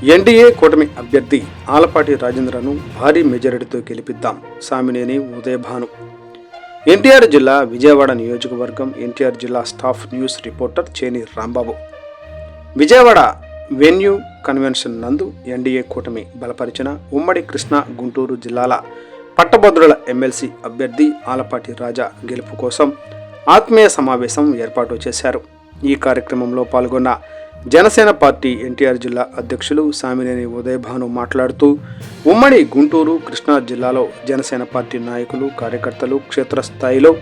NDA కూటమి అభ్యర్థి ఆలపాటి రాజేంద్రను భారీ మెజారిటీతో గెలిపిద్దాం సామినేని ఉదయభాను. ఎన్టీఆర్ జిల్లా విజయవాడ నియోజకవర్గం ఎన్టీఆర్ జిల్లా staff news reporter Cheni Rambabu. Vijayawada venue convention నందు ఎన్డీఏ కూటమి బలపరిచిన ఉమ్మడి కృష్ణా గుంటూరు జిల్లాల పట్టభద్రుల ఎమ్మెల్సీ అభ్యర్థి ఆలపాటి రాజా గెలుపు కోసం ఆత్మీయ సమావేశం ఏర్పాటు చేశారు. ఈ కార్యక్రమంలో పాల్గొన్న జనసేన పార్టీ ఎన్టీఆర్ జిల్లా అధ్యక్షులు సామినేని ఉదయభాను మాట్లాడుతూ ఉమ్మడి గుంటూరు కృష్ణా జిల్లాలో జనసేన పార్టీ నాయకులు కార్యకర్తలు క్షేత్రస్థాయిలో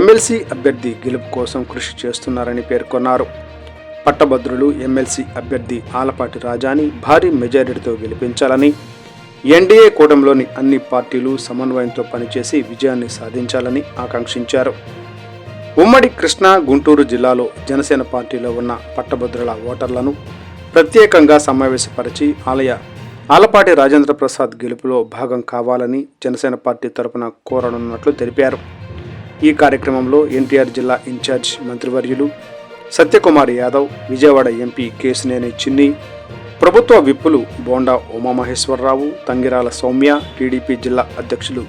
ఎమ్మెల్సీ అభ్యర్థి గెలుపు కోసం కృషి చేస్తున్నారని పేర్కొన్నారు. పట్టభద్రులు ఎమ్మెల్సీ అభ్యర్థి ఆలపాటి రాజాని భారీ మెజారిటీతో గెలిపించాలని, ఎన్డీఏ కూటమిలోని అన్ని పార్టీలు సమన్వయంతో పనిచేసి విజయాన్ని సాధించాలని ఆకాంక్షించారు. ఉమ్మడి కృష్ణా గుంటూరు జిల్లాలో జనసేన పార్టీలో ఉన్న పట్టభద్రుల ఓటర్లను ప్రత్యేకంగా సమావేశపరిచి ఆలపాటి రాజేంద్ర ప్రసాద్ గెలుపులో భాగం కావాలని జనసేన పార్టీ తరపున కోరనున్నట్లు తెలిపారు. ఈ కార్యక్రమంలో ఎన్టీఆర్ జిల్లా ఇన్ఛార్జ్ మంత్రివర్యులు సత్యకుమార్ యాదవ్, విజయవాడ ఎంపీ కేశినేని చిన్ని, ప్రభుత్వ విప్పులు బోండా ఉమామహేశ్వరరావు, తంగిరాల సౌమ్య, టీడీపీ జిల్లా అధ్యక్షులు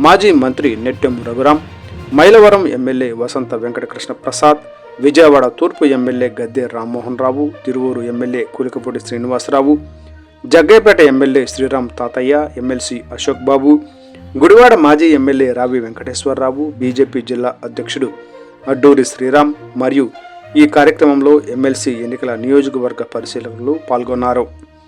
మాజీ మంత్రి నెట్టెం రఘురాం, మైలవరం ఎమ్మెల్యే వసంత వెంకటకృష్ణ ప్రసాద్, విజయవాడ తూర్పు MLA Gadde Rammohan Rao, Tiruvuru MLA కూలికపూడి Srinivasarao, Jaggayyapeta MLA Sriram తాతయ్య, ఎమ్మెల్సీ అశోక్ బాబు, గుడివాడ మాజీ ఎమ్మెల్యే రావి వెంకటేశ్వరరావు, బీజేపీ జిల్లా అధ్యక్షుడు అడ్డూరి శ్రీరామ్ మరియు ఈ కార్యక్రమంలో ఎమ్మెల్సీ ఎన్నికల నియోజకవర్గ పరిశీలకులు పాల్గొన్నారు.